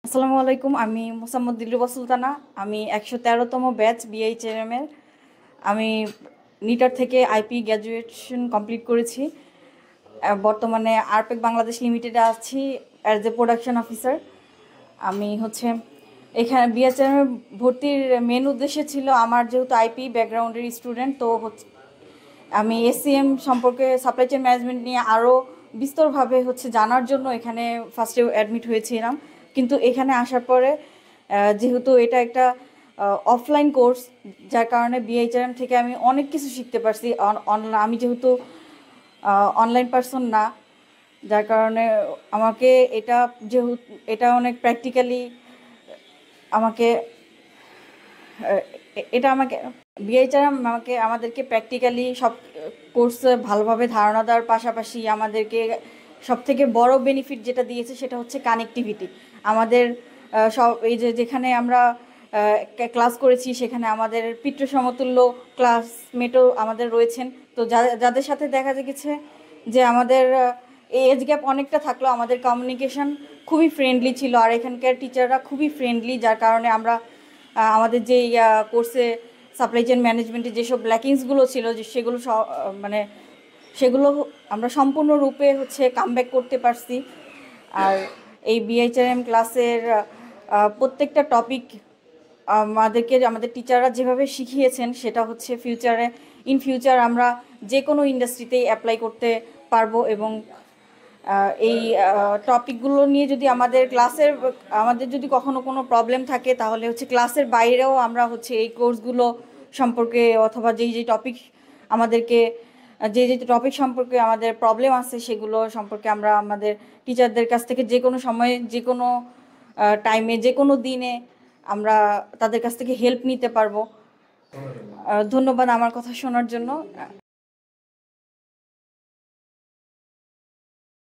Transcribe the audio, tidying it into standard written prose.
আসসালামু আলাইকুম। আমি মোসাম্মদ দিলরুবা সুলতানা। আমি 113তম ব্যাচ বিএইচএম এর। আমি নিটার থেকে আইপি গ্র্যাজুয়েশন কমপ্লিট করেছি। বর্তমানে আরপেক বাংলাদেশ লিমিটেডে আছি অ্যাজ এ প্রোডাকশন অফিসার। আমি এখানে বিএইচএম এর ভর্তির মেন উদ্দেশ্য ছিল, আমার যেহেতু আইপি ব্যাকগ্রাউন্ডের স্টুডেন্ট, তো আমি এসসিএম সম্পর্কে সাপ্লাই চেইন ম্যানেজমেন্ট নিয়ে আরও বিস্তরভাবে জানার জন্য এখানে ফার্স্টে অ্যাডমিট হয়েছিলাম। কিন্তু এখানে আসার পরে যেহেতু এটা একটা অফলাইন কোর্স, যার কারণে বিএইচআরএম থেকে আমি অনেক কিছু শিখতে পারছি। আমি যেহেতু অনলাইন পার্সন না, যার কারণে আমাকে যেহেতু এটা অনেক প্র্যাকটিক্যালি আমাকে এটা আমাকে বিএইচআরএম আমাদেরকে প্র্যাকটিক্যালি সব কোর্সে ভালোভাবে ধারণা দেওয়ার পাশাপাশি আমাদেরকে সবথেকে বড় বেনিফিট যেটা দিয়েছে সেটা হচ্ছে কানেক্টিভিটি। আমাদের সব যেখানে আমরা ক্লাস করেছি সেখানে আমাদের পিতৃ সমতুল্য ক্লাসমেটও আমাদের রয়েছেন। তো যাদের সাথে দেখা গেছে যে আমাদের এজ গ্যাপ অনেকটা থাকলেও আমাদের কমিউনিকেশন খুবই ফ্রেন্ডলি ছিল, আর এখানকার টিচাররা খুবই ফ্রেন্ডলি, যার কারণে আমরা আমাদের যে কোর্সে সাপ্লাই চেইন ম্যানেজমেন্টে যেসব ল্যাকিংসগুলো ছিল মানে সেগুলো আমরা সম্পূর্ণরূপে কামব্যাক করতে পারছি। আর এই বিএইচআরএম ক্লাসের প্রত্যেকটা টপিক আমাদের টিচাররা যেভাবে শিখিয়েছেন সেটা ইন ফিউচার আমরা যে কোনো ইন্ডাস্ট্রিতেই অ্যাপ্লাই করতে পারবো। এবং এই টপিকগুলো নিয়ে যদি আমাদের যদি কখনো কোনো প্রবলেম থাকে, তাহলে ক্লাসের বাইরেও আমরা এই কোর্সগুলো সম্পর্কে, অথবা যেই টপিক আমাদেরকে যে টপিক সম্পর্কে আমাদের প্রবলেম আছে সেগুলো সম্পর্কে আমরা আমাদের টিচারদের কাছ থেকে যে কোনো সময়ে, যে কোনো টাইমে, যে কোনো দিনে আমরা তাদের কাছ থেকে হেল্প নিতে পারবো। ধন্যবাদ আমার কথা শোনার জন্য।